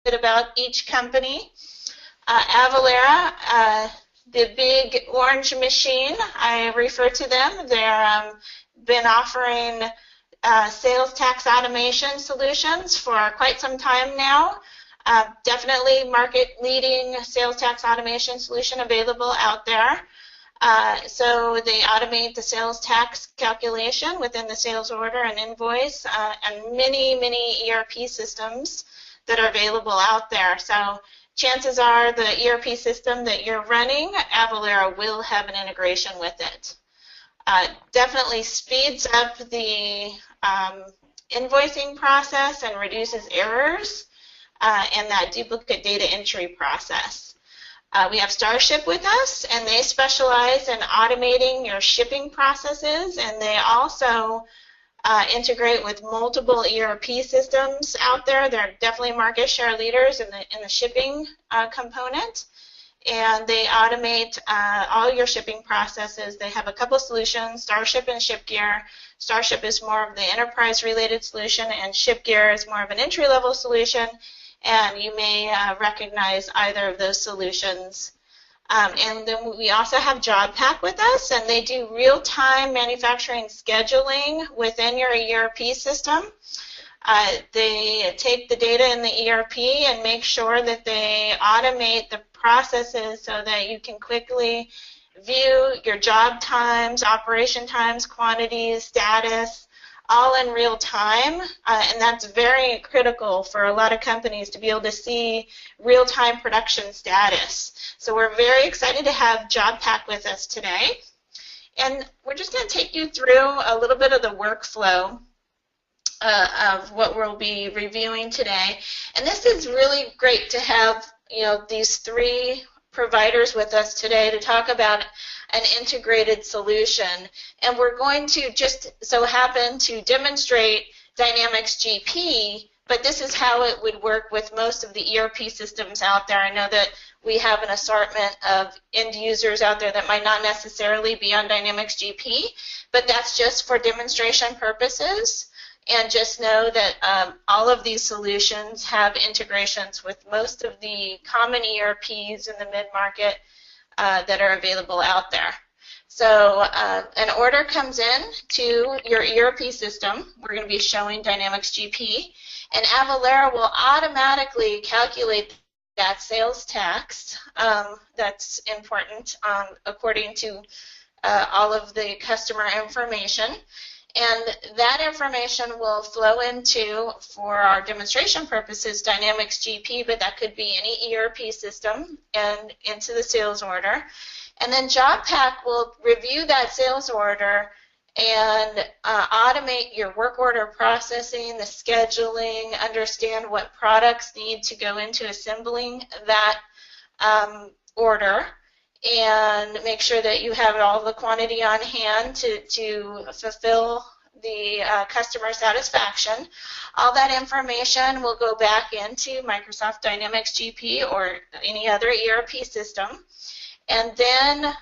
bit about each company. Avalara, the big orange machine, I refer to them. They're been offering sales tax automation solutions for quite some time now. Definitely market-leading sales tax automation solution available out there. So they automate the sales tax calculation within the sales order and invoice, and many, many ERP systems that are available out there. So chances are the ERP system that you're running, Avalara will have an integration with it. Definitely speeds up the invoicing process and reduces errors and that duplicate data entry process. We have Starship with us, and they specialize in automating your shipping processes, and they also integrate with multiple ERP systems out there. They're definitely market share leaders in the shipping component, and they automate all your shipping processes. They have a couple solutions, Starship and ShipGear. Starship is more of the enterprise-related solution, and ShipGear is more of an entry-level solution, and you may recognize either of those solutions. And then we also have JobPack with us, and they do real-time manufacturing scheduling within your ERP system. They take the data in the ERP and make sure that they automate the processes so that you can quickly view your job times, operation times, quantities, status, all in real time, and that's very critical for a lot of companies to be able to see real-time production status. So we're very excited to have JobPack with us today, and we're just going to take you through a little bit of the workflow of what we'll be reviewing today. And this is really great to have, these three providers with us today to talk about an integrated solution. And we're going to just so happen to demonstrate Dynamics GP, but this is how it would work with most of the ERP systems out there. I know that we have an assortment of end users out there that might not necessarily be on Dynamics GP, but that's just for demonstration purposes. And just know that all of these solutions have integrations with most of the common ERPs in the mid-market that are available out there. So an order comes in to your ERP system. We're going to be showing Dynamics GP, and Avalara will automatically calculate that sales tax that's important according to all of the customer information. And that information will flow into, for our demonstration purposes, Dynamics GP, but that could be any ERP system, and into the sales order. And then JobPack will review that sales order and automate your work order processing, the scheduling, understand what products need to go into assembling that order, and make sure that you have all the quantity on hand to fulfill the customer satisfaction. All that information will go back into Microsoft Dynamics GP or any other ERP system. And then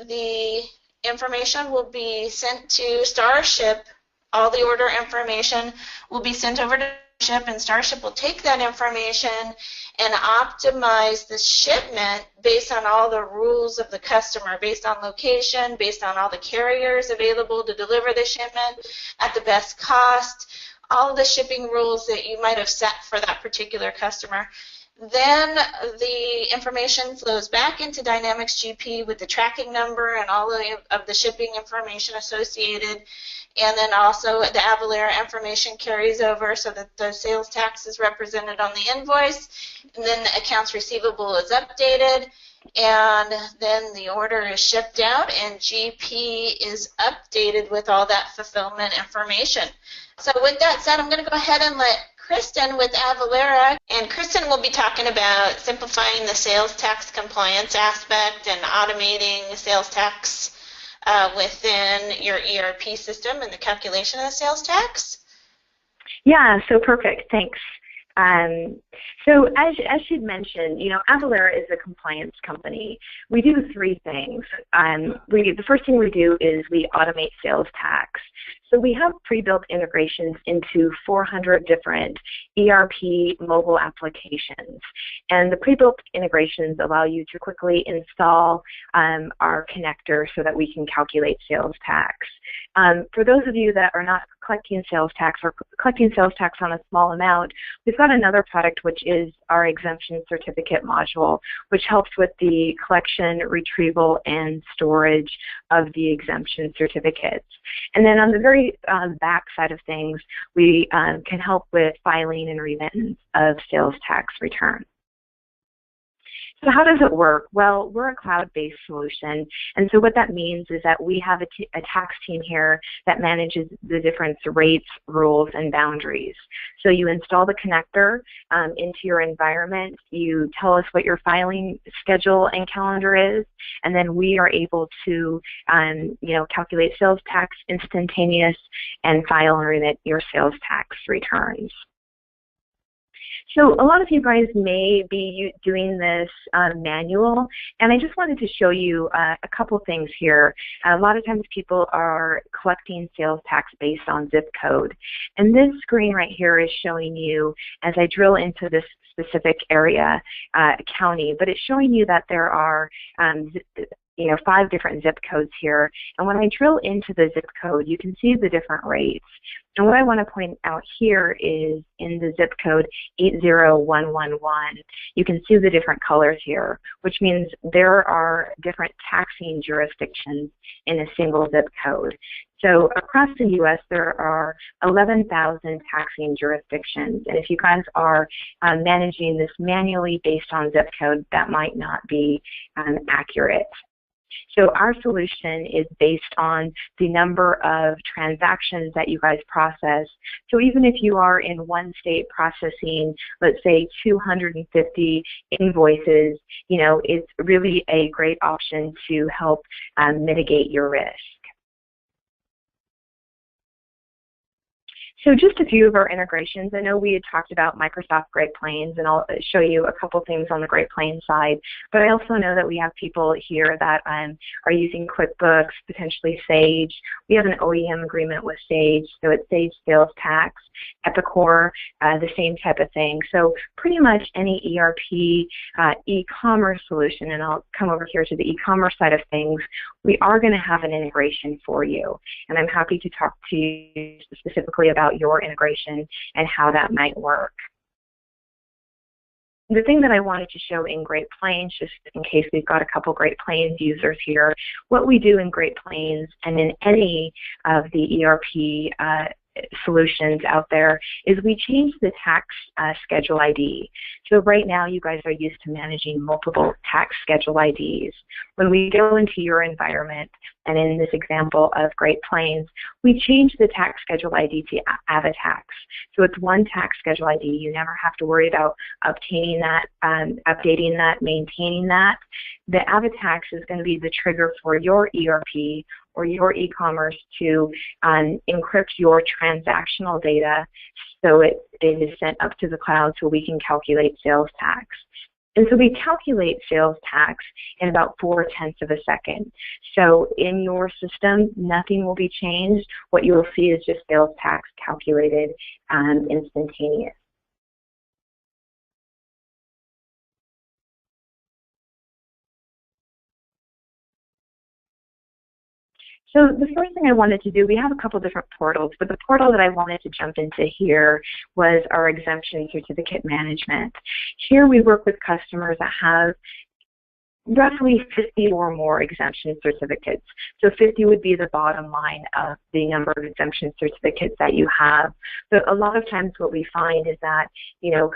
the information will be sent to Starship. All the order information will be sent over to Starship, and Starship will take that information and optimize the shipment based on all the rules of the customer, based on location, based on all the carriers available to deliver the shipment at the best cost, all the shipping rules that you might have set for that particular customer. Then the information flows back into Dynamics GP with the tracking number and all of the shipping information associated. And then also the Avalara information carries over so that the sales tax is represented on the invoice. And then the accounts receivable is updated. And then the order is shipped out, and GP is updated with all that fulfillment information. So with that said, I'm going to go ahead and let Kristen with Avalara, and Kristen will be talking about simplifying the sales tax compliance aspect and automating sales tax within your ERP system and the calculation of the sales tax. Yeah, so perfect. Thanks. So as she'd mentioned, Avalara is a compliance company. We do three things. The first thing we do is we automate sales tax. So we have pre-built integrations into 400 different ERP mobile applications. And the pre-built integrations allow you to quickly install our connector so that we can calculate sales tax. For those of you that are not collecting sales tax or collecting sales tax on a small amount, we've got another product which is our exemption certificate module, which helps with the collection, retrieval, and storage of the exemption certificates. And then on the very back side of things, we can help with filing and remittance of sales tax returns. So how does it work? Well, we're a cloud-based solution, and so what that means is that we have a tax team here that manages the different rates, rules, and boundaries. So you install the connector into your environment, you tell us what your filing schedule and calendar is, and then we are able to calculate sales tax instantaneous and file and remit your sales tax returns. So a lot of you guys may be doing this manual, and I just wanted to show you a couple things here. A lot of times people are collecting sales tax based on zip code, and this screen right here is showing you, as I drill into this specific area, county, but it's showing you that there are 5 different zip codes here, and when I drill into the zip code, you can see the different rates. And what I want to point out here is in the zip code 80111, you can see the different colors here, which means there are different taxing jurisdictions in a single zip code. So across the U.S., there are 11,000 taxing jurisdictions. And if you guys are managing this manually based on zip code, that might not be accurate. So our solution is based on the number of transactions that you guys process. So even if you are in one state processing, let's say 250 invoices, it's really a great option to help mitigate your risk. So just a few of our integrations. I know we had talked about Microsoft Great Plains, and I'll show you a couple things on the Great Plains side. But I also know that we have people here that are using QuickBooks, potentially Sage. We have an OEM agreement with Sage, so it's Sage Sales Tax, Epicor, the same type of thing. So pretty much any ERP e-commerce solution, and I'll come over here to the e-commerce side of things, we are going to have an integration for you. And I'm happy to talk to you specifically about your integration and how that might work. The thing that I wanted to show in Great Plains, just in case we've got a couple Great Plains users here, what we do in Great Plains and in any of the ERP solutions out there is we change the tax schedule ID. So right now you guys are used to managing multiple tax schedule IDs. When we go into your environment, and in this example of Great Plains, we change the tax schedule ID to AvaTax. So it's one tax schedule ID. You never have to worry about obtaining that, updating that, maintaining that. The AvaTax is going to be the trigger for your ERP or your e-commerce to encrypt your transactional data so it is sent up to the cloud so we can calculate sales tax. And so we calculate sales tax in about 0.4 of a second. So in your system, nothing will be changed. What you will see is just sales tax calculated instantaneous. So the first thing I wanted to do, we have a couple different portals, but the portal that I wanted to jump into here was our exemption certificate management. Here we work with customers that have roughly 50 or more exemption certificates. So 50 would be the bottom line of the number of exemption certificates that you have. But a lot of times what we find is that,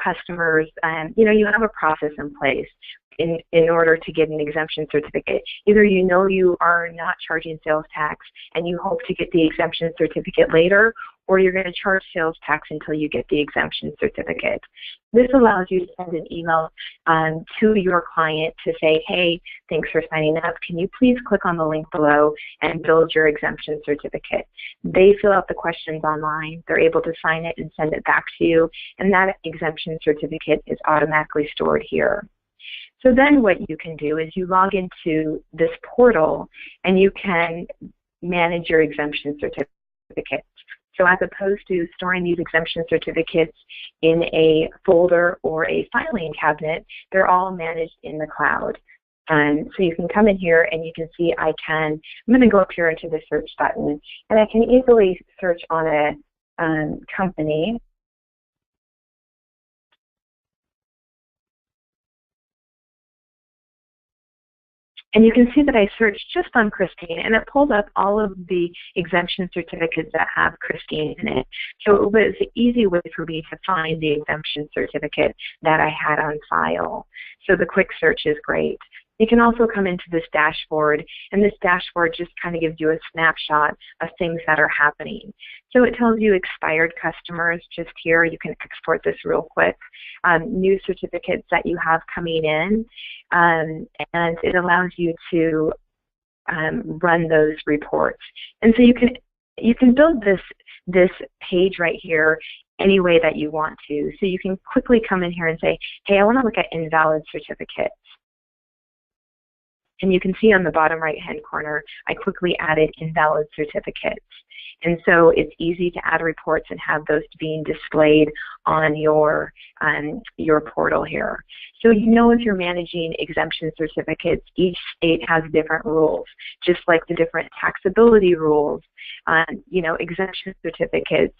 customers, you have a process in place. in order to get an exemption certificate. Either you know you are not charging sales tax and you hope to get the exemption certificate later, or you're going to charge sales tax until you get the exemption certificate. This allows you to send an email to your client to say, hey, thanks for signing up. Can you please click on the link below and build your exemption certificate? They fill out the questions online. They're able to sign it and send it back to you, and that exemption certificate is automatically stored here. So then what you can do is you log into this portal and you can manage your exemption certificates. So as opposed to storing these exemption certificates in a folder or a filing cabinet, they're all managed in the cloud. So you can come in here and you can see I'm going to go up here into the search button, and I can easily search on a company. And you can see that I searched just on Christine, and it pulled up all of the exemption certificates that have Christine in it. So it was an easy way for me to find the exemption certificate that I had on file. So the quick search is great. You can also come into this dashboard, and this dashboard just kind of gives you a snapshot of things that are happening. So it tells you expired customers just here. You can export this real quick. New certificates that you have coming in, and it allows you to run those reports. And so you can build this page right here any way that you want to. So you can quickly come in here and say, hey, I want to look at invalid certificates. And you can see on the bottom right-hand corner, I quickly added invalid certificates. And so it's easy to add reports and have those being displayed on your portal here. So you know if you're managing exemption certificates, each state has different rules, just like the different taxability rules. Exemption certificates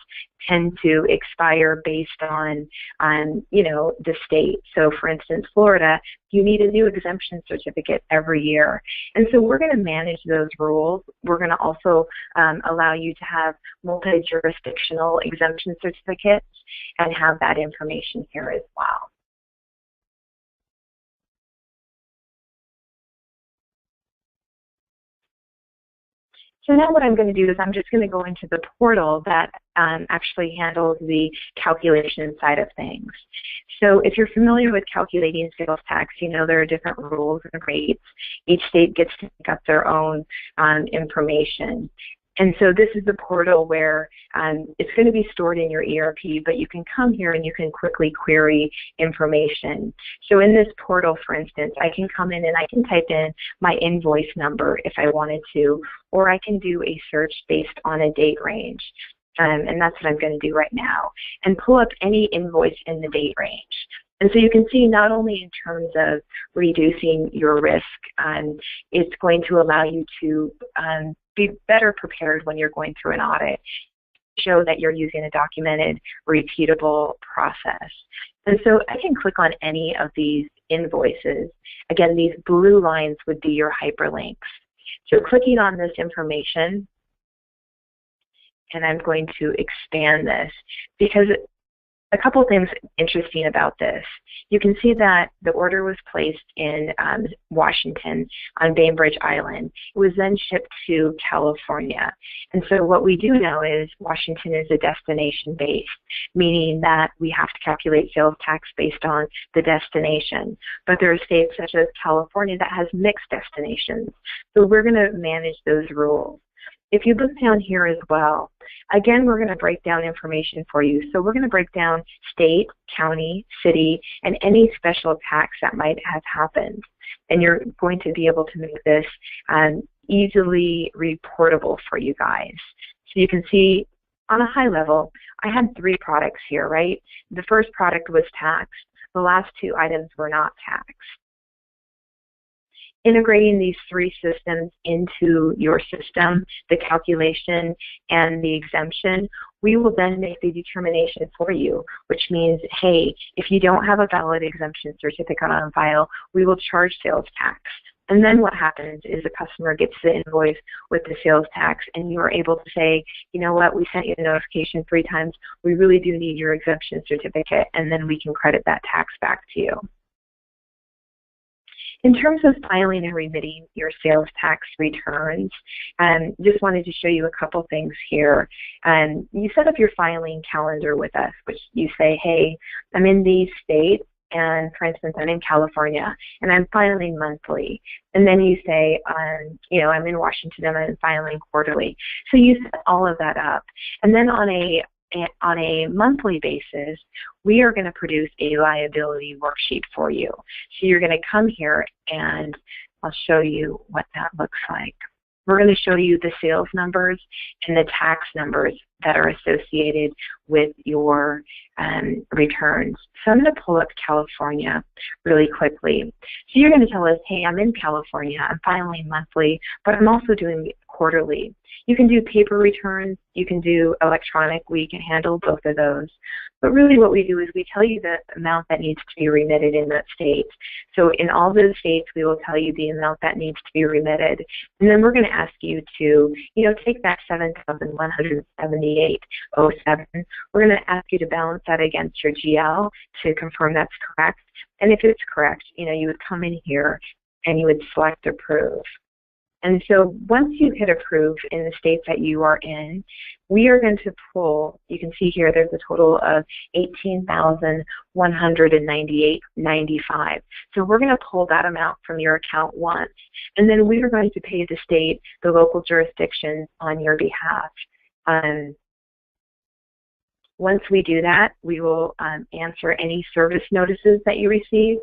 tend to expire based on the state. So for instance, Florida, you need a new exemption certificate every year. And so we're going to manage those rules. We're going to also allow you to have multi-jurisdictional exemption certificates and have that information here as well. So now what I'm going to do is I'm just going to go into the portal that actually handles the calculation side of things. So if you're familiar with calculating sales tax, you know there are different rules and rates. Each state gets to pick up their own information. And so this is the portal where it's going to be stored in your ERP, but you can come here and you can quickly query information. So in this portal, for instance, I can come in and I can type in my invoice number if I wanted to, or I can do a search based on a date range. And that's what I'm going to do right now, and pull up any invoice in the date range. And so you can see not only in terms of reducing your risk, it's going to allow you to be better prepared when you're going through an audit, show that you're using a documented, repeatable process. And so I can click on any of these invoices. Again, these blue lines would be your hyperlinks. So clicking on this information, and I'm going to expand this because a couple of things interesting about this. You can see that the order was placed in Washington on Bainbridge Island. It was then shipped to California. And so what we do know is Washington is a destination based, meaning that we have to calculate sales tax based on the destination. But there are states such as California that has mixed destinations. So we're going to manage those rules. If you look down here as well, again, we're going to break down information for you. So we're going to break down state, county, city, and any special tax that might have happened. And you're going to be able to make this easily reportable for you guys. So you can see on a high level, I had 3 products here, right? The first product was taxed. The last 2 items were not taxed. Integrating these 3 systems into your system, the calculation and the exemption, we will then make the determination for you, which means, hey, if you don't have a valid exemption certificate on file, we will charge sales tax. And then what happens is the customer gets the invoice with the sales tax, and you are able to say, you know what, we sent you a notification 3 times. We really do need your exemption certificate, and then we can credit that tax back to you. In terms of filing and remitting your sales tax returns, just wanted to show you a couple things here. You set up your filing calendar with us, which you say, hey, I'm in these states, and for instance, I'm in California, and I'm filing monthly. And then you say, I'm in Washington, and I'm filing quarterly. So you set all of that up. And then on a monthly basis, we are going to produce a liability worksheet for you. So you're going to come here, and I'll show you what that looks like. We're going to show you the sales numbers and the tax numbers that are associated with your returns. So I'm going to pull up California really quickly. So you're going to tell us, hey, I'm in California, I'm filing monthly, but I'm also doing quarterly. You can do paper returns, you can do electronic, we can handle both of those. But really what we do is we tell you the amount that needs to be remitted in that state. So in all those states, we will tell you the amount that needs to be remitted. And then we're going to ask you to, take that $7,178.07. We're going to ask you to balance that against your GL to confirm that's correct. And if it's correct, you would come in here and you would select approve. And so once you hit approve in the states that you are in, we are going to pull, you can see here there's a total of $18,198.95. So we're going to pull that amount from your account once, and then we are going to pay the state, the local jurisdiction on your behalf. Once we do that, we will answer any service notices that you receive.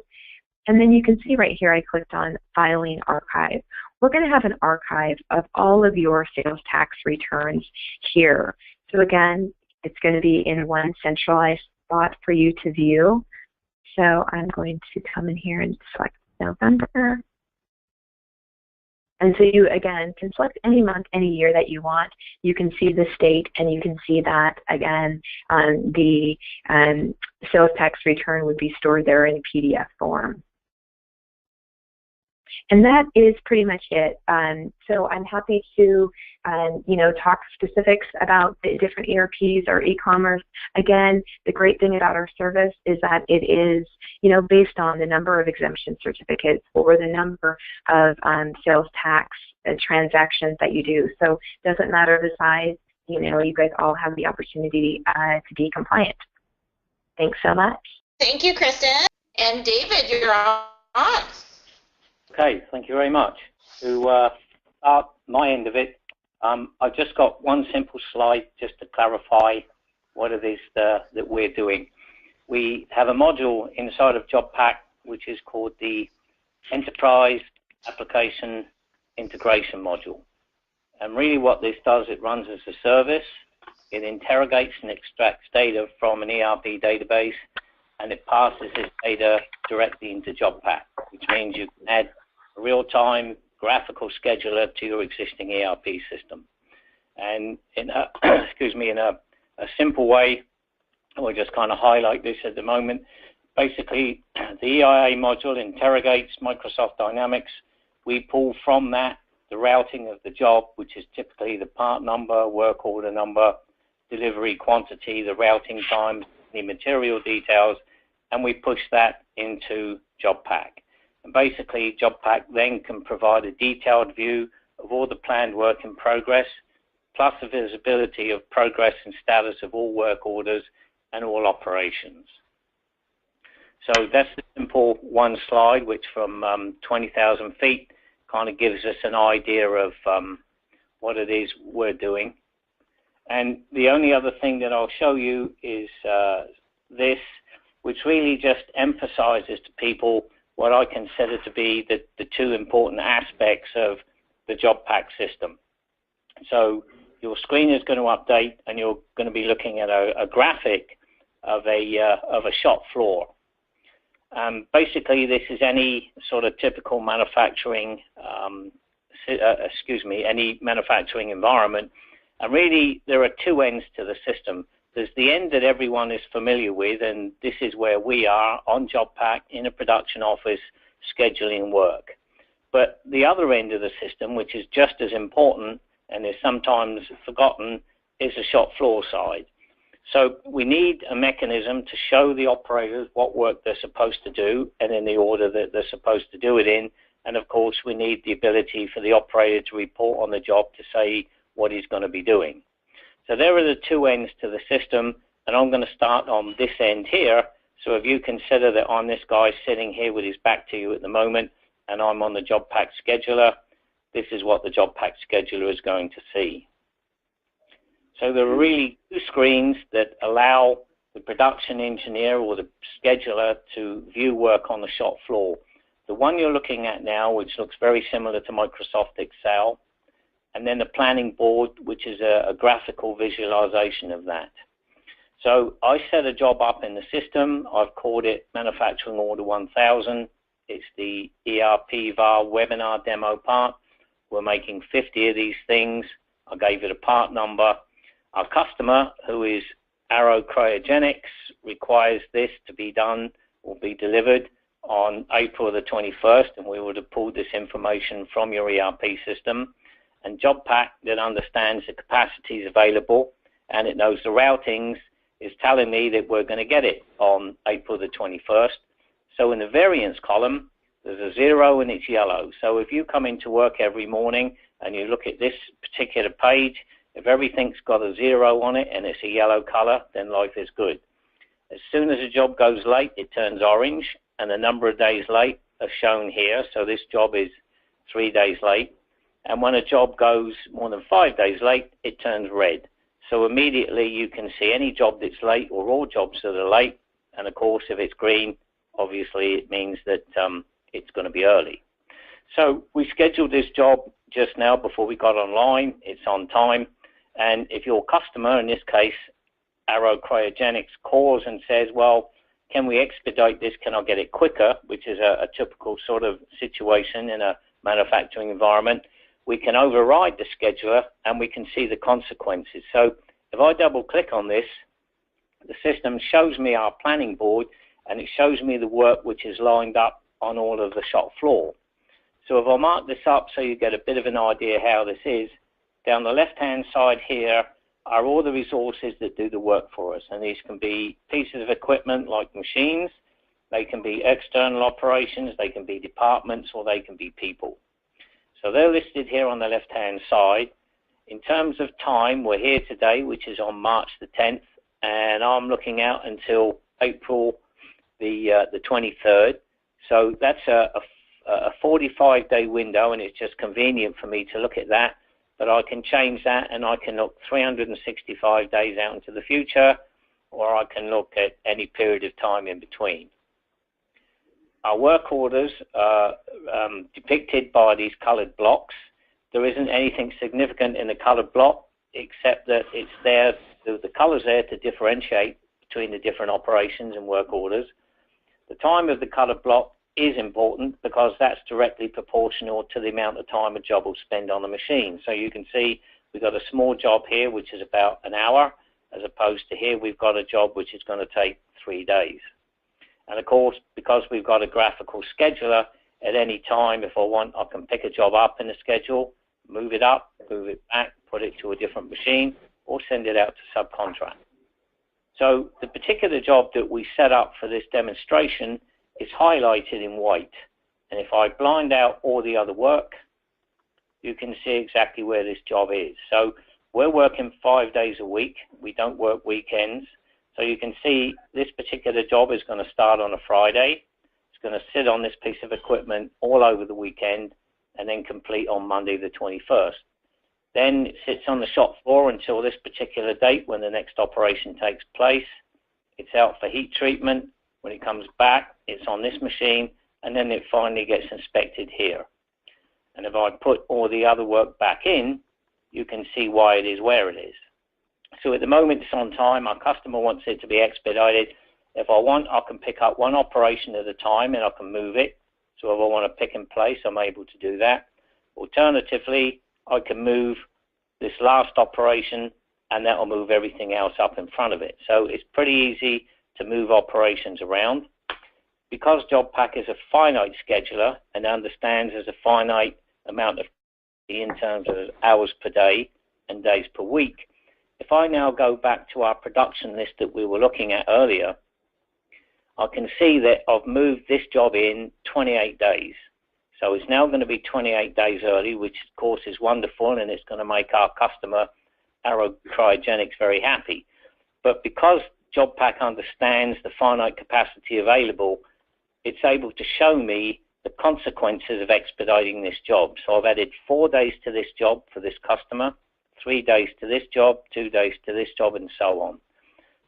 And then you can see right here, I clicked on Filing Archive. We're going to have an archive of all of your sales tax returns here. So again, it's going to be in one centralized spot for you to view. So I'm going to come in here and select November. And so you, again, can select any month, any year that you want. You can see the state, and you can see that, again, the sales tax return would be stored there in PDF form. And that is pretty much it. So I'm happy to, talk specifics about the different ERPs or e-commerce. Again, the great thing about our service is that it is, based on the number of exemption certificates or the number of sales tax transactions that you do. So it doesn't matter the size. You guys all have the opportunity to be compliant. Thanks so much. Thank you, Kristen. And David, you're on. Okay, thank you very much. To start my end of it, I've just got one simple slide just to clarify what it is that we're doing. We have a module inside of JobPack which is called the Enterprise Application Integration module. And really what this does, it runs as a service. It interrogates and extracts data from an ERP database, and it passes this data directly into JobPack, which means you can add a real-time graphical scheduler to your existing ERP system. And in a, in a simple way, we'll just kind of highlight this at the moment. Basically, the EIA module interrogates Microsoft Dynamics. We pull from that the routing of the job, which is typically the part number, work order number, delivery quantity, the routing times, the material details, and we push that into JobPack. And basically, JobPack then can provide a detailed view of all the planned work in progress, plus a visibility of progress and status of all work orders and all operations. So that's the simple one slide, which from 20,000 feet kind of gives us an idea of what it is we're doing. And the only other thing that I'll show you is this, which really just emphasizes to people what I consider to be the two important aspects of the JobPack system. So your screen is going to update, and you're going to be looking at a graphic of a shop floor. Basically, this is any sort of typical manufacturing, any manufacturing environment. And really, there are two ends to the system. There's the end that everyone is familiar with, and this is where we are on JobPack in a production office scheduling work. But the other end of the system, which is just as important and is sometimes forgotten, is the shop floor side. So we need a mechanism to show the operators what work they're supposed to do and in the order that they're supposed to do it in. And of course, we need the ability for the operator to report on the job to say what he's going to be doing. So there are the two ends to the system, and I'm going to start on this end here. So if you consider that I'm this guy sitting here with his back to you at the moment, and I'm on the job pack scheduler, this is what the job pack scheduler is going to see. So there are really two screens that allow the production engineer or the scheduler to view work on the shop floor. The one you're looking at now, which looks very similar to Microsoft Excel, and then the planning board, which is a graphical visualization of that. So I set a job up in the system. I've called it Manufacturing Order 1000. It's the ERP VAR webinar demo part. We're making 50 of these things. I gave it a part number. Our customer, who is Arrow Cryogenics, requires this to be done or be delivered on April the 21st, and we would have pulled this information from your ERP system. And job pack that understands the capacities available and it knows the routings is telling me that we're going to get it on April the 21st. So in the variance column, there's a 0 and it's yellow. So if you come into work every morning and you look at this particular page, if everything's got a 0 on it and it's a yellow color, then life is good. As soon as a job goes late, it turns orange, and the number of days late are shown here. So this job is 3 days late. And when a job goes more than 5 days late, it turns red. So immediately you can see any job that's late or all jobs that are late. And of course, if it's green, obviously it means that it's going to be early. So we scheduled this job just now before we got online. It's on time. And if your customer, in this case, Arrow Cryogenics, calls and says, well, can we expedite this? Can I get it quicker? Which is a typical sort of situation in a manufacturing environment. We can override the scheduler and we can see the consequences. So if I double click on this, the system shows me our planning board and it shows me the work which is lined up on all of the shop floor. So if I mark this up so you get a bit of an idea how this is, down the left-hand side here are all the resources that do the work for us. And these can be pieces of equipment like machines, they can be external operations, they can be departments, or they can be people. So they're listed here on the left-hand side. In terms of time, we're here today, which is on March the 10th, and I'm looking out until April the 23rd. So that's a 45-day window, and it's just convenient for me to look at that. But I can change that, and I can look 365 days out into the future, or I can look at any period of time in between. Our work orders are depicted by these colored blocks. There isn't anything significant in the colored block, except that it's there, the colors there to differentiate between the different operations and work orders. The time of the colored block is important because that's directly proportional to the amount of time a job will spend on the machine. So you can see we've got a small job here, which is about an hour, as opposed to here we've got a job which is going to take 3 days. And of course, because we've got a graphical scheduler, at any time, if I want, I can pick a job up in the schedule, move it up, move it back, put it to a different machine, or send it out to subcontract. So the particular job that we set up for this demonstration is highlighted in white. And if I blind out all the other work, you can see exactly where this job is. So we're working 5 days a week. We don't work weekends. So you can see this particular job is going to start on a Friday. It's going to sit on this piece of equipment all over the weekend and then complete on Monday the 21st. Then it sits on the shop floor until this particular date when the next operation takes place. It's out for heat treatment. When it comes back, it's on this machine, and then it finally gets inspected here. And if I put all the other work back in, you can see why it is where it is. So at the moment it's on time. Our customer wants it to be expedited. If I want, I can pick up one operation at a time and I can move it. So if I want to pick and place, I'm able to do that. Alternatively, I can move this last operation and that will move everything else up in front of it. So it's pretty easy to move operations around. Because JobPack is a finite scheduler and understands there's a finite amount of in terms of hours per day and days per week, if I now go back to our production list that we were looking at earlier, I can see that I've moved this job in 28 days. So it's now going to be 28 days early, which of course is wonderful, and it's going to make our customer, Arrow Cryogenics, very happy. But because JobPack understands the finite capacity available, it's able to show me the consequences of expediting this job. So I've added 4 days to this job for this customer, 3 days to this job, 2 days to this job, and so on.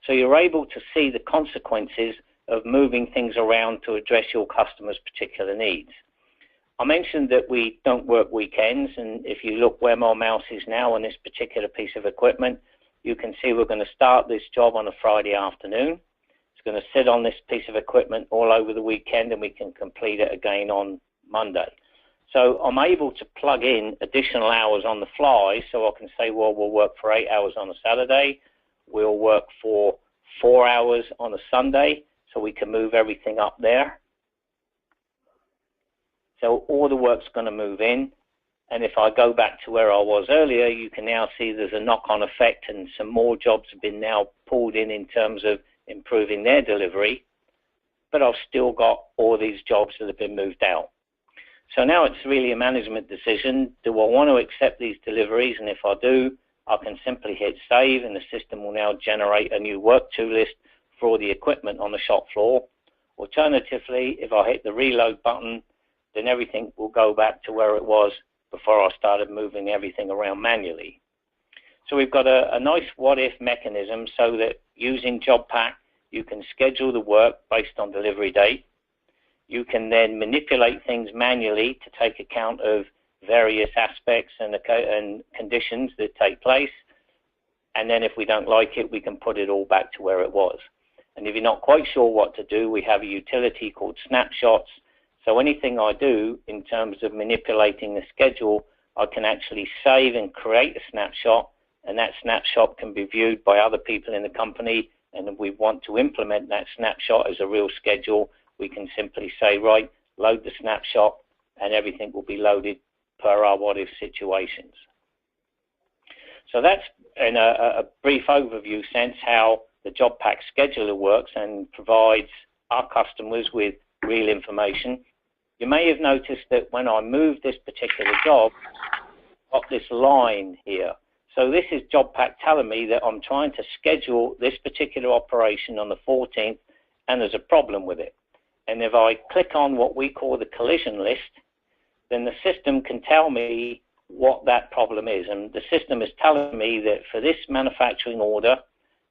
So you're able to see the consequences of moving things around to address your customer's particular needs. I mentioned that we don't work weekends, and if you look where my mouse is now on this particular piece of equipment, you can see we're going to start this job on a Friday afternoon. It's going to sit on this piece of equipment all over the weekend, and we can complete it again on Monday. So I'm able to plug in additional hours on the fly, so I can say, well, we'll work for 8 hours on a Saturday, we'll work for 4 hours on a Sunday, so we can move everything up there. So all the work's going to move in, and if I go back to where I was earlier, you can now see there's a knock-on effect, and some more jobs have been now pulled in terms of improving their delivery, but I've still got all these jobs that have been moved out. So now it's really a management decision. Do I want to accept these deliveries? And if I do, I can simply hit save, and the system will now generate a new work to list for all the equipment on the shop floor. Alternatively, if I hit the reload button, then everything will go back to where it was before I started moving everything around manually. So we've got a nice what-if mechanism so that using JobPack, you can schedule the work based on delivery date. You can then manipulate things manually to take account of various aspects and conditions that take place. And then if we don't like it, we can put it all back to where it was. And if you're not quite sure what to do, we have a utility called Snapshots. So anything I do in terms of manipulating the schedule, I can actually save and create a snapshot, and that snapshot can be viewed by other people in the company. And if we want to implement that snapshot as a real schedule, we can simply say, right, load the snapshot, and everything will be loaded per our what-if situations. So that's, in a brief overview sense, how the JobPack scheduler works and provides our customers with real information. You may have noticed that when I moved this particular job, I've got this line here. So this is JobPack telling me that I'm trying to schedule this particular operation on the 14th, and there's a problem with it. And if I click on what we call the collision list, then the system can tell me what that problem is. And the system is telling me that for this manufacturing order,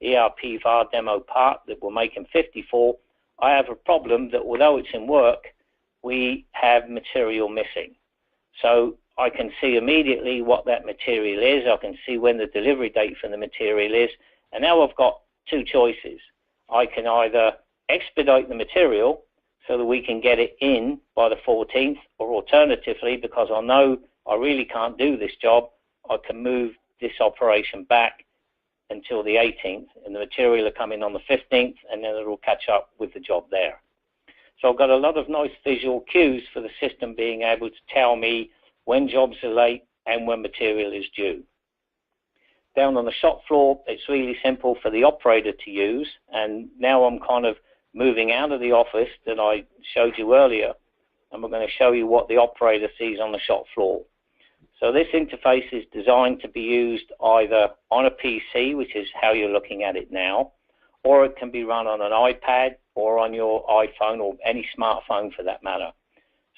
ERP VAR demo part that we're making 54, I have a problem that although it's in work, we have material missing. So I can see immediately what that material is. I can see when the delivery date for the material is. And now I've got two choices. I can either expedite the material so that we can get it in by the 14th, or alternatively, because I know I really can't do this job, I can move this operation back until the 18th, and the material will come in on the 15th, and then it will catch up with the job there. So I've got a lot of nice visual cues for the system being able to tell me when jobs are late and when material is due. Down on the shop floor, it's really simple for the operator to use, and now I'm kind of moving out of the office that I showed you earlier, and we're going to show you what the operator sees on the shop floor. So this interface is designed to be used either on a PC, which is how you're looking at it now, or it can be run on an iPad or on your iPhone or any smartphone for that matter.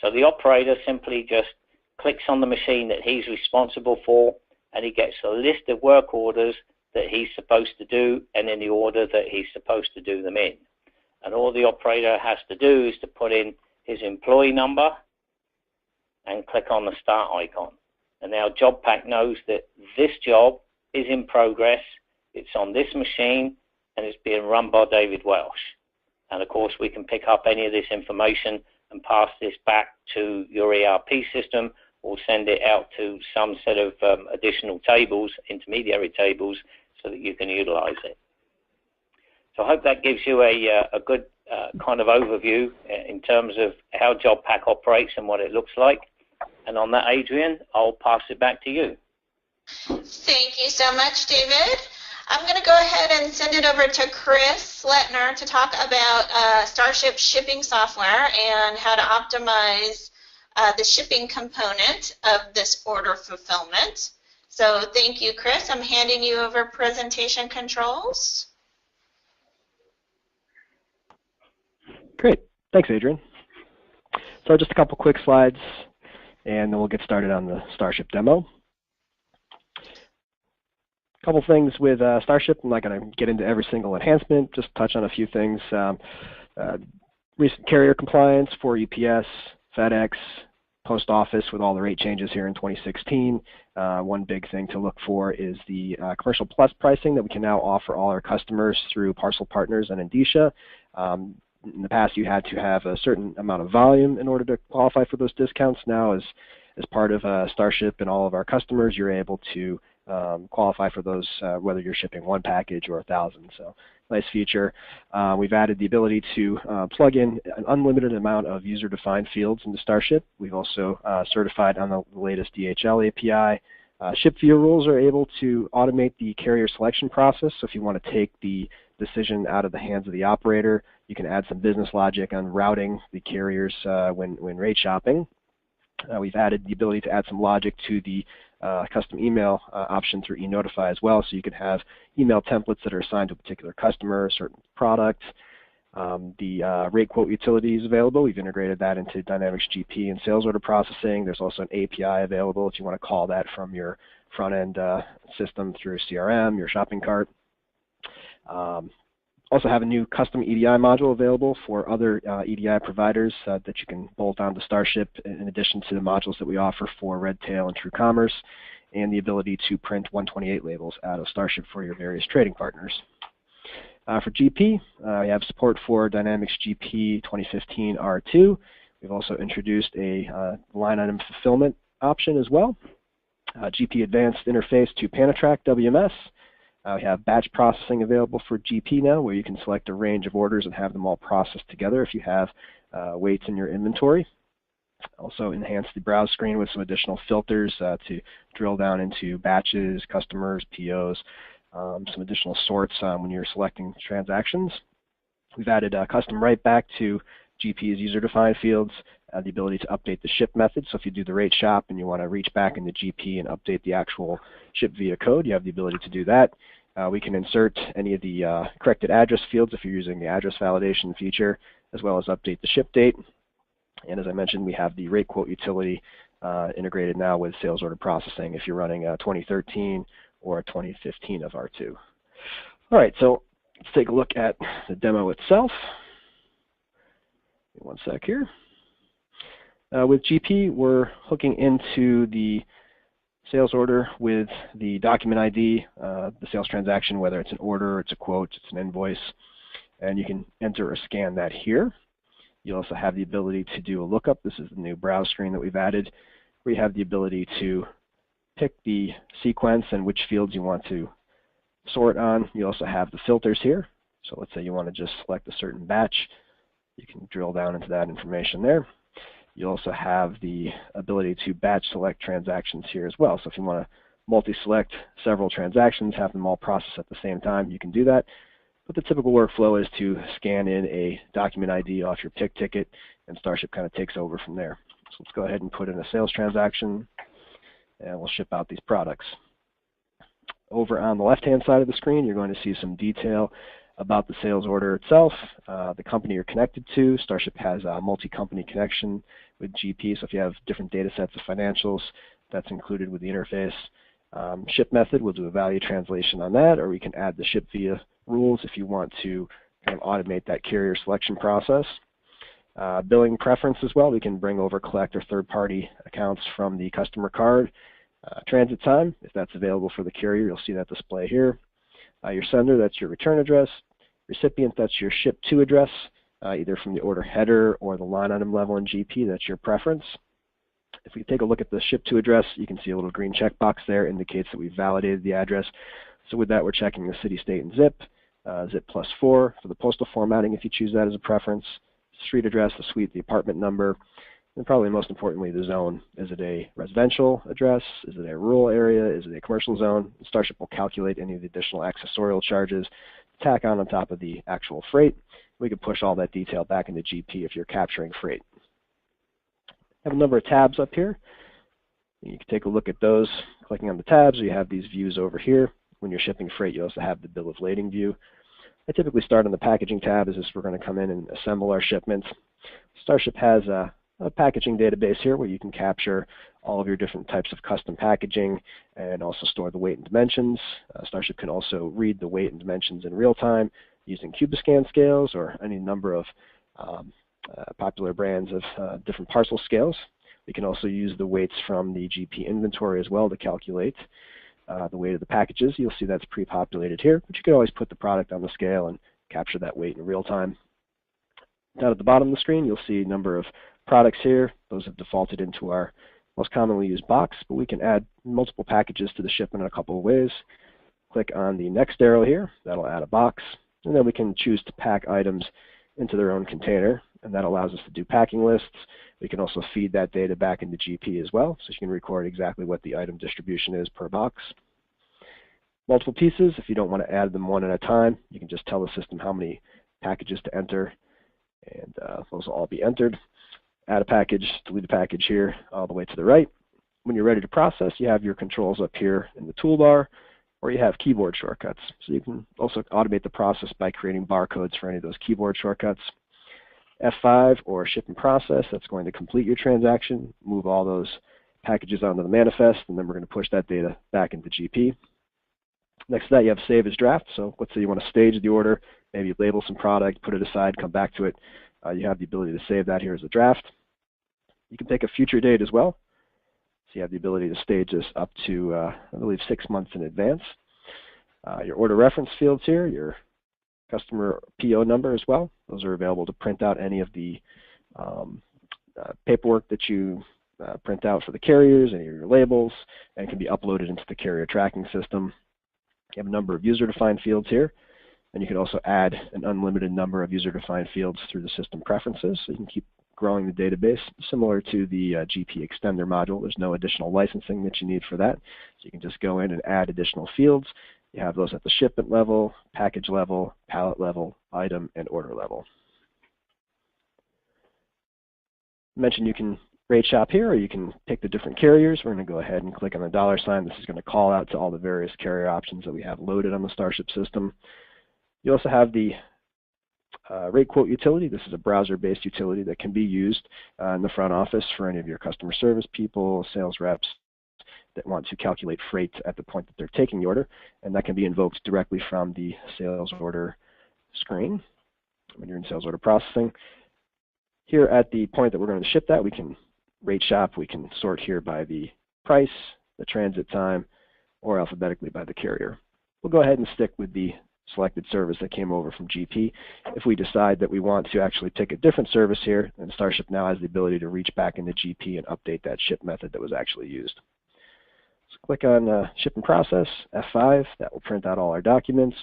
So the operator simply just clicks on the machine that he's responsible for, and he gets a list of work orders that he's supposed to do and in the order that he's supposed to do them in. And all the operator has to do is to put in his employee number and click on the start icon. And now JobPack knows that this job is in progress, it's on this machine, and it's being run by David Welsh. And of course, we can pick up any of this information and pass this back to your ERP system, or send it out to some set of additional tables, intermediary tables, so that you can utilize it. So I hope that gives you a good kind of overview in terms of how JobPack operates and what it looks like. And on that, Adrian, I'll pass it back to you. Thank you so much, David. I'm going to go ahead and send it over to Chris Letner to talk about Starship shipping software and how to optimize the shipping component of this order fulfillment. So thank you, Chris. I'm handing you over presentation controls. Great. Thanks, Adrian. So just a couple quick slides, and then we'll get started on the Starship demo. A couple things with Starship. I'm not going to get into every single enhancement, just touch on a few things. Recent carrier compliance for UPS, FedEx, Post Office with all the rate changes here in 2016. One big thing to look for is the Commercial Plus pricing that we can now offer all our customers through Parcel Partners and Indicia. In the past, you had to have a certain amount of volume in order to qualify for those discounts. Now, as part of Starship and all of our customers, you're able to qualify for those whether you're shipping one package or 1,000. So nice feature. We've added the ability to plug in an unlimited amount of user-defined fields into Starship. We've also certified on the latest DHL API. Ship via rules are able to automate the carrier selection process. So if you want to take the decision out of the hands of the operator, you can add some business logic on routing the carriers when rate shopping. We've added the ability to add some logic to the custom email option through eNotify as well, so you can have email templates that are assigned to a particular customer, a certain product. The rate quote utility is available. We've integrated that into Dynamics GP and sales order processing. There's also an API available if you want to call that from your front-end system through CRM, your shopping cart. Also have a new custom EDI module available for other EDI providers that you can bolt onto Starship in addition to the modules that we offer for Redtail and TrueCommerce, and the ability to print 128 labels out of Starship for your various trading partners. For GP, we have support for Dynamics GP 2015 R2. We've also introduced a line item fulfillment option as well. GP Advanced interface to Panatrack WMS. We have batch processing available for GP now, where you can select a range of orders and have them all processed together if you have weights in your inventory. Also enhance the browse screen with some additional filters to drill down into batches, customers, POs, some additional sorts when you're selecting transactions. We've added custom write back to GP's user-defined fields, the ability to update the ship method. So if you do the rate shop and you want to reach back into GP and update the actual ship via code, you have the ability to do that. We can insert any of the corrected address fields if you're using the address validation feature, as well as update the ship date. And as I mentioned, we have the rate quote utility integrated now with sales order processing if you're running a 2013 or a 2015 of R2. All right, so let's take a look at the demo itself. One sec here. With GP, we're hooking into the sales order with the document ID, the sales transaction, whether it's an order, it's a quote, it's an invoice, and you can enter or scan that here. You also have the ability to do a lookup. This is the new browse screen that we've added, where you have the ability to pick the sequence and which fields you want to sort on. You also have the filters here. So let's say you want to just select a certain batch. You can drill down into that information there. You also have the ability to batch select transactions here as well. So if you want to multi-select several transactions, have them all processed at the same time, you can do that. But the typical workflow is to scan in a document ID off your pick ticket, and Starship kind of takes over from there. So let's go ahead and put in a sales transaction, and we'll ship out these products. Over on the left-hand side of the screen, you're going to see some detail about the sales order itself, the company you're connected to. Starship has a multi-company connection with GP, so if you have different data sets of financials, that's included with the interface. Ship method, we'll do a value translation on that, or we can add the ship via rules if you want to kind of automate that carrier selection process. Billing preference as well, we can bring over collect or third-party accounts from the customer card. Transit time, if that's available for the carrier, you'll see that display here. Your sender, that's your return address. Recipient, that's your ship to address, either from the order header or the line item level in GP, that's your preference. If we take a look at the ship to address, you can see a little green checkbox there, indicates that we've validated the address. So with that, we're checking the city, state, and zip. Zip +4 for the postal formatting if you choose that as a preference. Street address, the suite, the apartment number. And probably most importantly, the zone. Is it a residential address? Is it a rural area? Is it a commercial zone? Starship will calculate any of the additional accessorial charges, tack on top of the actual freight. We can push all that detail back into GP if you're capturing freight. I have a number of tabs up here. You can take a look at those, clicking on the tabs. You have these views over here. When you're shipping freight, you also have the bill of lading view. I typically start on the packaging tab, as this we're going to come in and assemble our shipments. Starship has a packaging database here where you can capture all of your different types of custom packaging and also store the weight and dimensions. Starship can also read the weight and dimensions in real time using Cubiscan scales or any number of popular brands of different parcel scales. We can also use the weights from the GP inventory as well to calculate the weight of the packages. You'll see that's pre-populated here, but you can always put the product on the scale and capture that weight in real time. Down at the bottom of the screen, you'll see a number of products here. Those have defaulted into our most commonly used box, but we can add multiple packages to the shipment in a couple of ways. Click on the next arrow here. That'll add a box, and then we can choose to pack items into their own container, and that allows us to do packing lists. We can also feed that data back into GP as well, so you can record exactly what the item distribution is per box. Multiple pieces, if you don't want to add them one at a time, you can just tell the system how many packages to enter, and those will all be entered. Add a package, delete a package here, all the way to the right. When you're ready to process, you have your controls up here in the toolbar, or you have keyboard shortcuts. So you can also automate the process by creating barcodes for any of those keyboard shortcuts. F5 or ship and process, that's going to complete your transaction, move all those packages onto the manifest, and then we're going to push that data back into GP. Next to that, you have save as draft. So let's say you want to stage the order, maybe label some product, put it aside, come back to it. You have the ability to save that here as a draft. You can pick a future date as well. So you have the ability to stage this up to, I believe, 6 months in advance. Your order reference fields here, your customer PO number as well. Those are available to print out any of the paperwork that you print out for the carriers, any of your labels, and can be uploaded into the carrier tracking system. You have a number of user-defined fields here, and you can also add an unlimited number of user-defined fields through the system preferences, so you can keep growing the database. Similar to the GP extender module, there's no additional licensing that you need for that, so you can just go in and add additional fields. You have those at the shipment level, package level, pallet level, item, and order level. I mentioned you can rate shop here, or you can pick the different carriers. We're going to go ahead and click on the $sign. This is going to call out to all the various carrier options that we have loaded on the Starship system. You also have the rate quote utility. This is a browser-based utility that can be used in the front office for any of your customer service people, sales reps that want to calculate freight at the point that they're taking the order, and that can be invoked directly from the sales order screen when you're in sales order processing. Here at the point that we're going to ship that, we can rate shop. We can sort here by the price, the transit time, or alphabetically by the carrier. We'll go ahead and stick with the selected service that came over from GP. If we decide that we want to actually pick a different service here, then Starship now has the ability to reach back into GP and update that ship method that was actually used. So click on ship and process, F5, that will print out all our documents,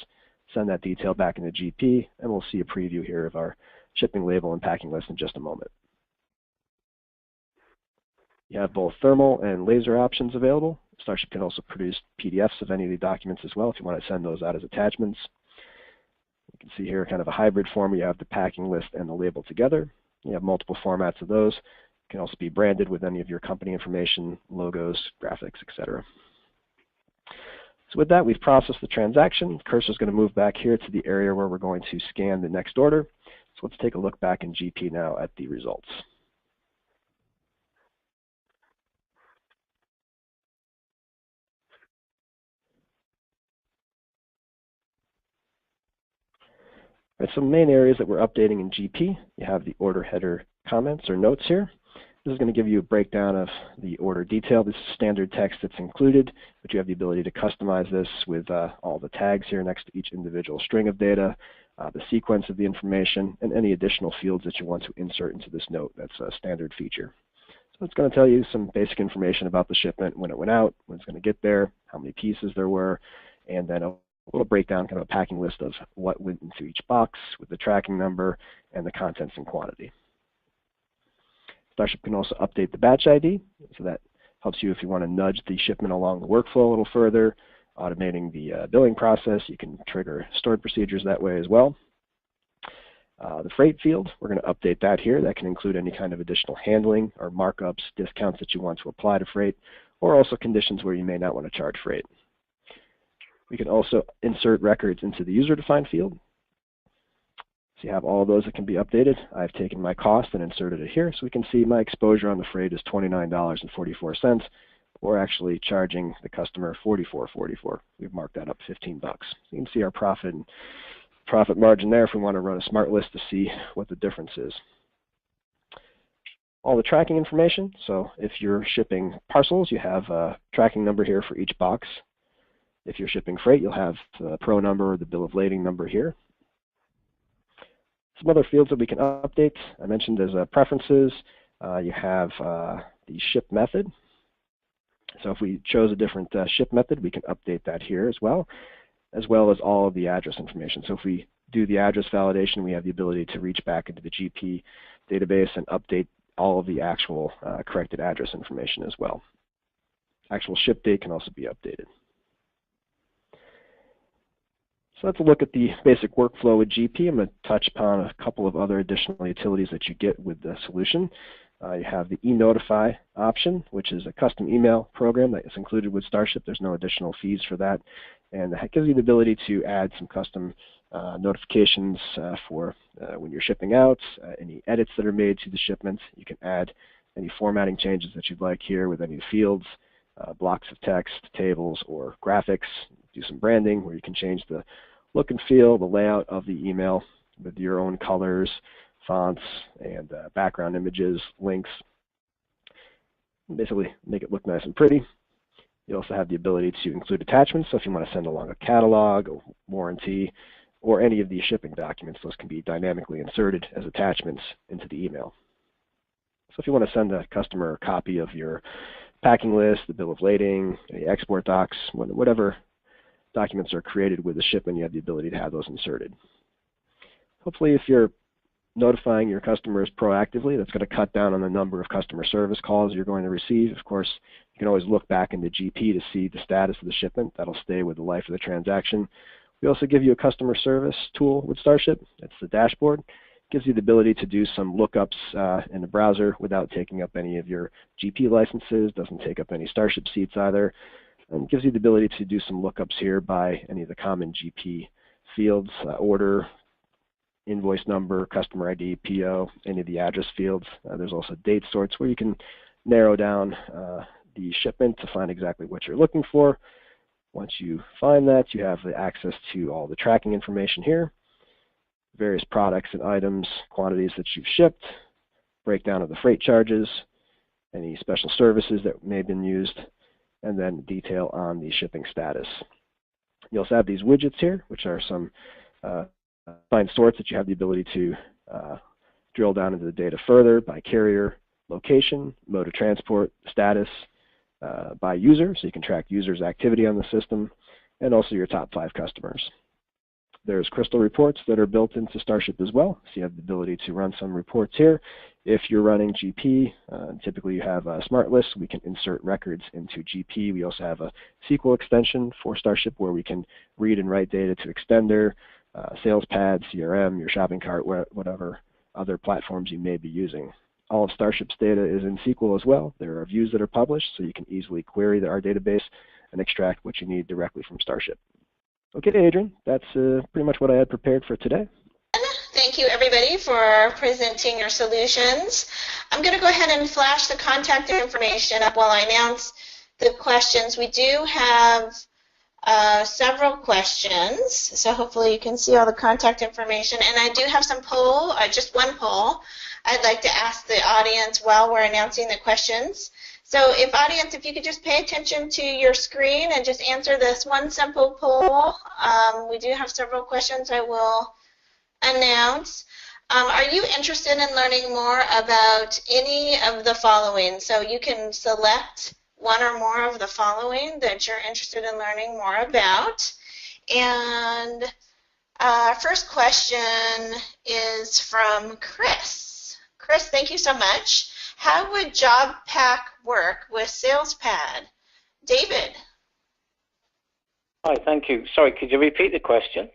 send that detail back into GP, and we'll see a preview here of our shipping label and packing list in just a moment. You have both thermal and laser options available. Starship can also produce PDFs of any of the documents as well if you want to send those out as attachments. You can see here kind of a hybrid form where you have the packing list and the label together. You have multiple formats of those. It can also be branded with any of your company information, logos, graphics, etc. So with that, we've processed the transaction. The cursor is going to move back here to the area where we're going to scan the next order. So let's take a look back in GP now at the results. All right, so main areas that we're updating in GP, you have the order header comments or notes here. This is going to give you a breakdown of the order detail. This is standard text that's included, but you have the ability to customize this with all the tags here next to each individual string of data, the sequence of the information, and any additional fields that you want to insert into this note. That's a standard feature. So it's going to tell you some basic information about the shipment, when it went out, when it's going to get there, how many pieces there were, and then a little breakdown, kind of a packing list of what went into each box with the tracking number and the contents and quantity. Starship can also update the batch ID, so that helps you if you want to nudge the shipment along the workflow a little further, automating the billing process. You can trigger stored procedures that way as well. The freight field, we're going to update that here. That can include any kind of additional handling or markups, discounts that you want to apply to freight, or also conditions where you may not want to charge freight. We can also insert records into the user-defined field. So you have all those that can be updated. I've taken my cost and inserted it here, so we can see my exposure on the freight is $29.44. We're actually charging the customer $44.44. We've marked that up 15 bucks. You can see our profit margin there if we want to run a smart list to see what the difference is. All the tracking information, so if you're shipping parcels, you have a tracking number here for each box. If you're shipping freight, you'll have the pro number or the bill of lading number here. Some other fields that we can update, I mentioned as preferences, you have the ship method. So if we chose a different ship method, we can update that here as well as all of the address information. So if we do the address validation, we have the ability to reach back into the GP database and update all of the actual corrected address information as well. Actual ship date can also be updated. So let's look at the basic workflow with GP. I'm going to touch upon a couple of other additional utilities that you get with the solution. You have the e-notify option, which is a custom email program that is included with Starship. There's no additional fees for that. And that gives you the ability to add some custom notifications for when you're shipping out, any edits that are made to the shipment. You can add any formatting changes that you'd like here with any fields, blocks of text, tables, or graphics. Do some branding where you can change the look and feel, the layout of the email with your own colors, fonts, and background images, links. Basically make it look nice and pretty. You also have the ability to include attachments, so if you want to send along a catalog, a warranty, or any of these shipping documents, those can be dynamically inserted as attachments into the email. So if you want to send a customer a copy of your packing list, the bill of lading, any export docs, whatever documents are created with the shipment, you have the ability to have those inserted. Hopefully if you're notifying your customers proactively, that's going to cut down on the number of customer service calls you're going to receive. Of course, you can always look back into GP to see the status of the shipment. That'll stay with the life of the transaction. We also give you a customer service tool with Starship. It's the dashboard. It gives you the ability to do some lookups in the browser without taking up any of your GP licenses. Doesn't take up any Starship seats either. And gives you the ability to do some lookups here by any of the common GP fields, order, invoice number, customer ID, PO, any of the address fields. There's also date sorts where you can narrow down the shipment to find exactly what you're looking for. Once you find that, you have the access to all the tracking information here, various products and items, quantities that you've shipped, breakdown of the freight charges, any special services that may have been used, and then detail on the shipping status. You also have these widgets here, which are some find sorts that you have the ability to drill down into the data further by carrier, location, mode of transport, status, by user, so you can track users' activity on the system, and also your top 5 customers. There's crystal reports that are built into Starship as well, so you have the ability to run some reports here. If you're running GP, typically you have a smart list. We can insert records into GP. We also have a SQL extension for Starship where we can read and write data to Extender, SalesPad, CRM, your shopping cart, whatever other platforms you may be using. All of Starship's data is in SQL as well. There are views that are published, so you can easily query our database and extract what you need directly from Starship. Okay, Adrian, that's pretty much what I had prepared for today. Thank you, everybody, for presenting your solutions. I'm going to go ahead and flash the contact information up while I announce the questions. We do have several questions, so hopefully you can see all the contact information. And I do have some poll, just one poll, I'd like to ask the audience while we're announcing the questions. So audience, if you could just pay attention to your screen and just answer this one simple poll. We do have several questions I will announce. Are you interested in learning more about any of the following? So you can select one or more of the following that you're interested in learning more about. And our first question is from Chris. Chris, thank you so much. how would JobPack work with SalesPad? David. Hi, thank you. Sorry, could you repeat the question?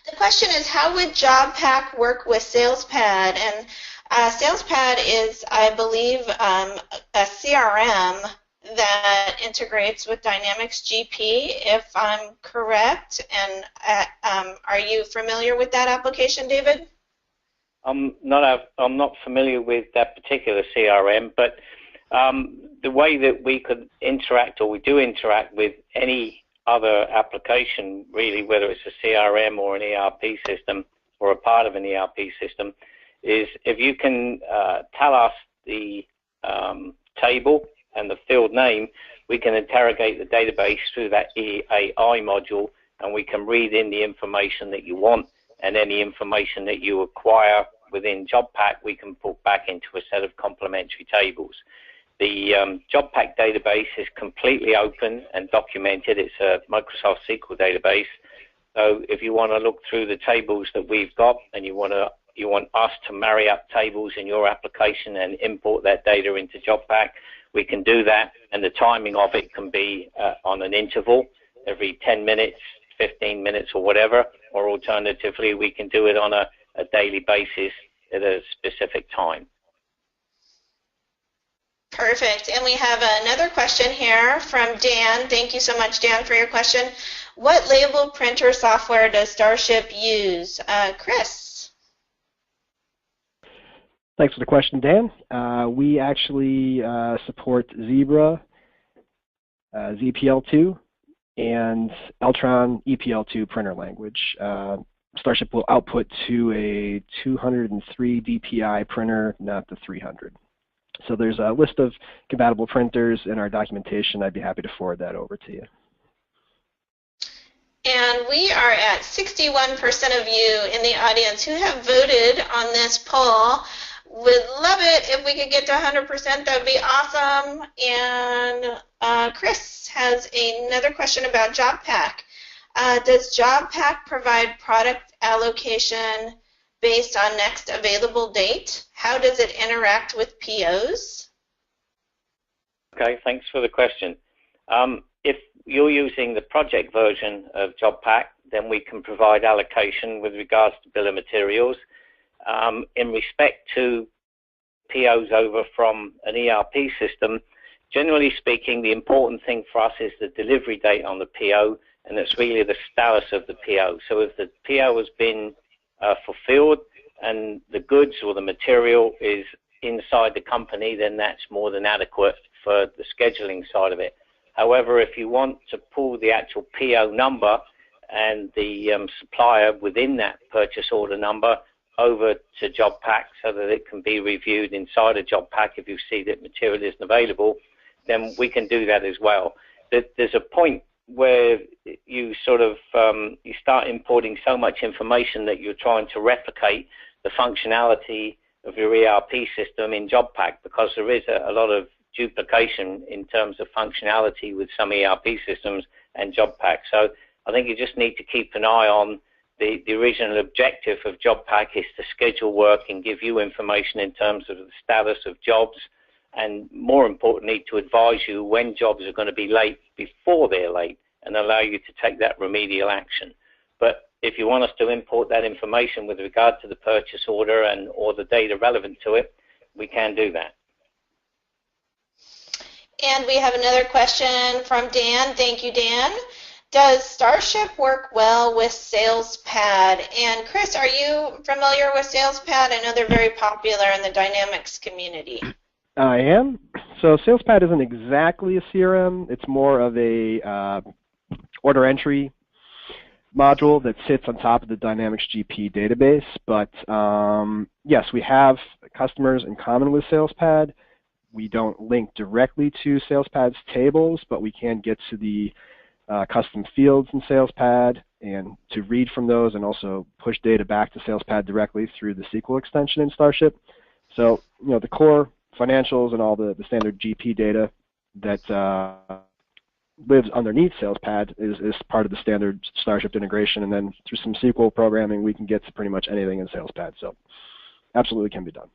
The question is, how would JobPack work with SalesPad? And SalesPad is, I believe, a CRM that integrates with Dynamics GP, if I'm correct. And are you familiar with that application, David? I'm not familiar with that particular CRM, but the way that we could interact, or we do interact with any other application, really, whether it's a CRM or an ERP system or a part of an ERP system, is if you can tell us the table and the field name, we can interrogate the database through that AI module, and we can read in the information that you want, and any information that you acquire within JobPack we can put back into a set of complementary tables. The JobPack database is completely open and documented. It's a Microsoft SQL database. So if you want to look through the tables that we've got, and you want us to marry up tables in your application and import that data into JobPack, we can do that. And the timing of it can be on an interval, every 10 minutes, 15 minutes, or whatever. Or alternatively, we can do it on a daily basis at a specific time. Perfect. And we have another question here from Dan. Thank you so much, Dan, for your question. What label printer software does Starship use? Chris? Thanks for the question, Dan. We actually support Zebra, ZPL2, and Eltron EPL2 printer language. Starship will output to a 203 DPI printer, not the 300. So there's a list of compatible printers in our documentation. I'd be happy to forward that over to you. And we are at 61% of you in the audience who have voted on this poll. Would love it if we could get to 100%. That would be awesome. And Chris has another question about JobPack. Does JobPack provide product allocation based on next available date? How does it interact with POs? Okay, thanks for the question. If you're using the project version of JobPack, then we can provide allocation with regards to bill of materials. In respect to POs over from an ERP system, generally speaking, the important thing for us is the delivery date on the PO, and it's really the status of the PO. So if the PO has been fulfilled and the goods or the material is inside the company, then that's more than adequate for the scheduling side of it. However, if you want to pull the actual PO number and the supplier within that purchase order number over to JobPack so that it can be reviewed inside a JobPack if you see that material isn't available, then we can do that as well. There's a point where you sort of you start importing so much information that you're trying to replicate the functionality of your ERP system in JobPack, because there is a lot of duplication in terms of functionality with some ERP systems and JobPack. So I think you just need to keep an eye on the original objective of JobPack is to schedule work and give you information in terms of the status of jobs, and more importantly, to advise you when jobs are going to be late before they're late and allow you to take that remedial action. But if you want us to import that information with regard to the purchase order and or the data relevant to it, we can do that. And we have another question from Dan. Thank you, Dan. Does Starship work well with SalesPad? And Chris, are you familiar with SalesPad? I know they're very popular in the Dynamics community. I am. So SalesPad isn't exactly a CRM. It's more of a order entry module that sits on top of the Dynamics GP database. But yes, we have customers in common with SalesPad. We don't link directly to SalesPad's tables, but we can get to the custom fields in SalesPad and to read from those and also push data back to SalesPad directly through the SQL extension in Starship. So, you know, the core financials and all the standard GP data that lives underneath SalesPad is part of the standard Starship integration, and then through some SQL programming we can get to pretty much anything in SalesPad. So absolutely can be done.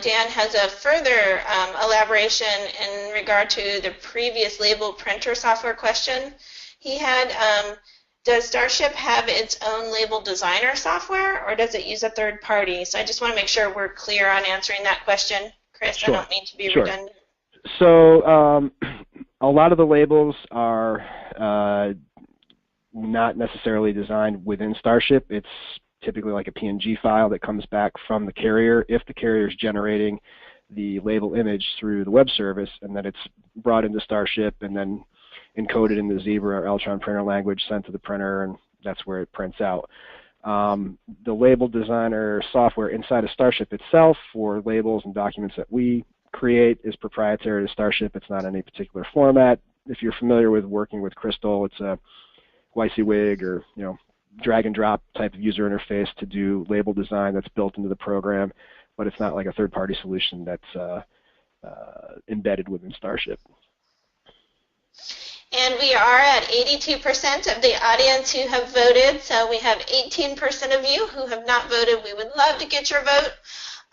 Dan has a further elaboration in regard to the previous label printer software question he had. Does Starship have its own label designer software, or does it use a third party? So I just want to make sure we're clear on answering that question. Chris, Sure. I don't mean to be redundant. So a lot of the labels are not necessarily designed within Starship. It's typically like a PNG file that comes back from the carrier if the carrier is generating the label image through the web service, and then it's brought into Starship and then encoded in the Zebra or Eltron printer language, sent to the printer, and that's where it prints out. The label designer software inside of Starship itself for labels and documents that we create is proprietary to Starship. It's not any particular format. If you're familiar with working with Crystal, it's a WYSIWYG or drag and drop type of user interface to do label design that's built into the program, but it's not like a third-party solution that's embedded within Starship. And we are at 82% of the audience who have voted, so we have 18% of you who have not voted. We would love to get your vote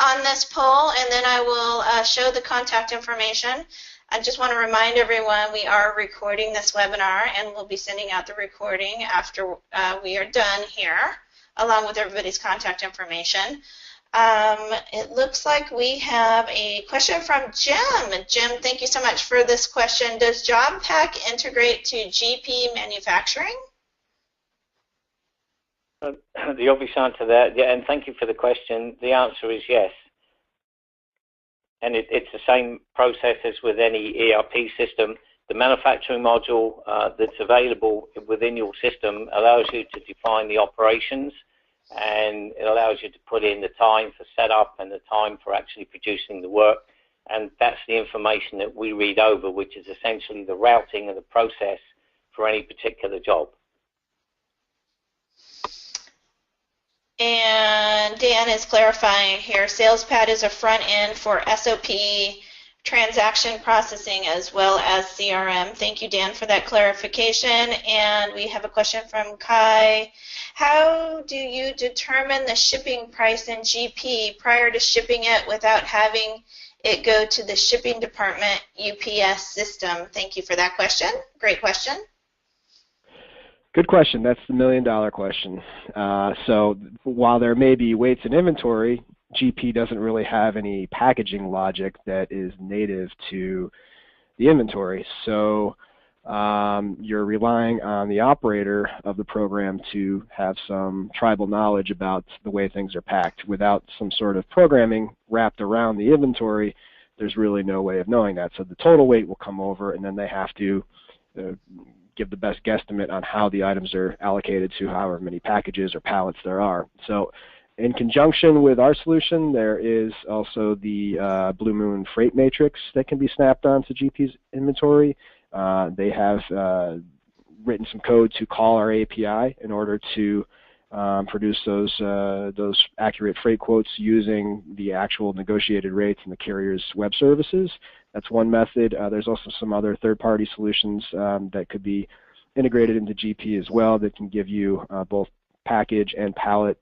on this poll, and then I will show the contact information. I just want to remind everyone we are recording this webinar, and we'll be sending out the recording after we are done here, along with everybody's contact information. It looks like we have a question from Jim. Jim, thank you so much for this question. Does JobPack integrate to GP manufacturing? The obvious answer to that, yeah, and thank you for the question. The answer is yes. And it's the same process as with any ERP system. The manufacturing module that's available within your system allows you to define the operations, and it allows you to put in the time for setup and the time for actually producing the work. And that's the information that we read over, which is essentially the routing of the process for any particular job. And Dan is clarifying here, SalesPad is a front end for SOP transaction processing as well as CRM. Thank you, Dan, for that clarification. And we have a question from Kai. How do you determine the shipping price in GP prior to shipping it without having it go to the shipping department UPS system? Thank you for that question. Great question. Good question. That's the million-dollar question. So while there may be weights in inventory, GP doesn't really have any packaging logic that is native to the inventory. So you're relying on the operator of the program to have some tribal knowledge about the way things are packed. Without some sort of programming wrapped around the inventory, there's really no way of knowing that. So the total weight will come over, and then they have to give the best guesstimate on how the items are allocated to however many packages or pallets there are. So in conjunction with our solution, there is also the Blue Moon Freight Matrix that can be snapped onto GP's inventory. They have written some code to call our API in order to produce those accurate freight quotes using the actual negotiated rates and the carrier's web services. That's one method. There's also some other third-party solutions that could be integrated into GP as well that can give you both package and pallet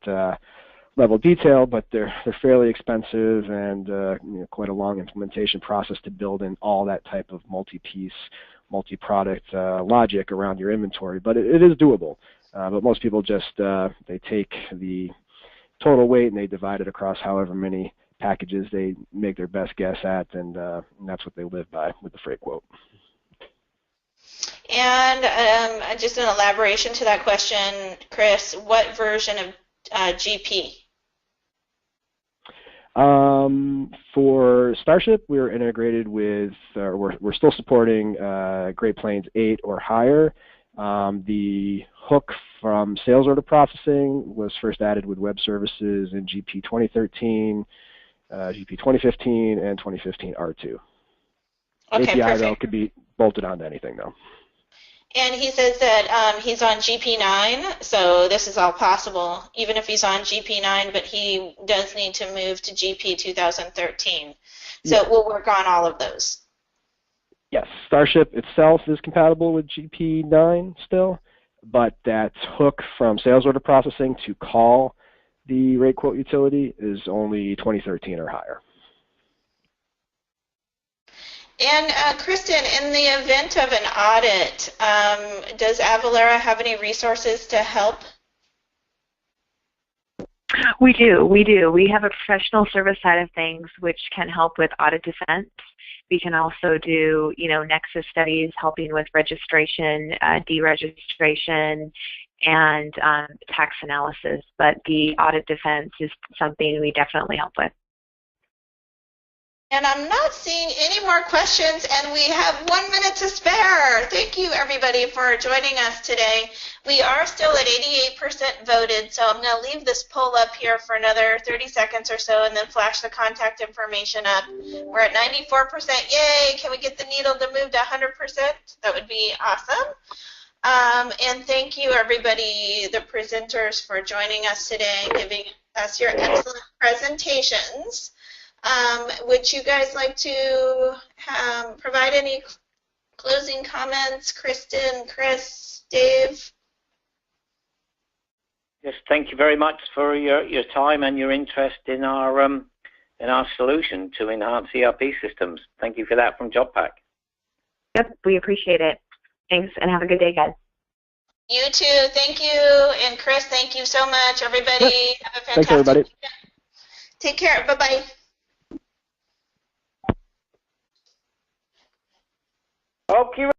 level detail, but they're fairly expensive and quite a long implementation process to build in all that type of multi-piece, multi-product logic around your inventory. But it is doable. But most people just they take the total weight and they divide it across however many packages they make their best guess at, and that's what they live by with the freight quote. And just an elaboration to that question, Chris, what version of GP? For Starship, we're integrated with, we're still supporting Great Plains 8 or higher. The hook from sales order processing was first added with web services in GP 2013, GP 2015, and 2015 R2. Okay, API, perfect. though, could be bolted onto anything, though. And he says that he's on GP9, so this is all possible, even if he's on GP9, but he does need to move to GP 2013. So Yeah. we'll work on all of those. Yes, Starship itself is compatible with GP9 still, but that hook from sales order processing to call the rate quote utility is only 2013 or higher. And Kristen, in the event of an audit, does Avalara have any resources to help? We do. We have a professional service side of things which can help with audit defense. We can also do, nexus studies, helping with registration, deregistration, and tax analysis. But the audit defense is something we definitely help with. And I'm not seeing any more questions, and we have 1 minute to spare. Thank you, everybody, for joining us today. We are still at 88% voted, so I'm going to leave this poll up here for another 30 seconds or so and then flash the contact information up. We're at 94%. Yay! Can we get the needle to move to 100%? That would be awesome. And thank you, everybody, the presenters, for joining us today, giving us your excellent presentations. Would you guys like to provide any closing comments? Kristen, Chris, Dave? Yes, thank you very much for your time and your interest in our solution to enhance ERP systems. Thank you for that from JobPack. Yep, we appreciate it. Thanks, and have a good day, guys. You too. Thank you. And Chris, thank you so much. Everybody, have a fantastic Thanks, everybody. weekend. Take care. Bye-bye. Okay.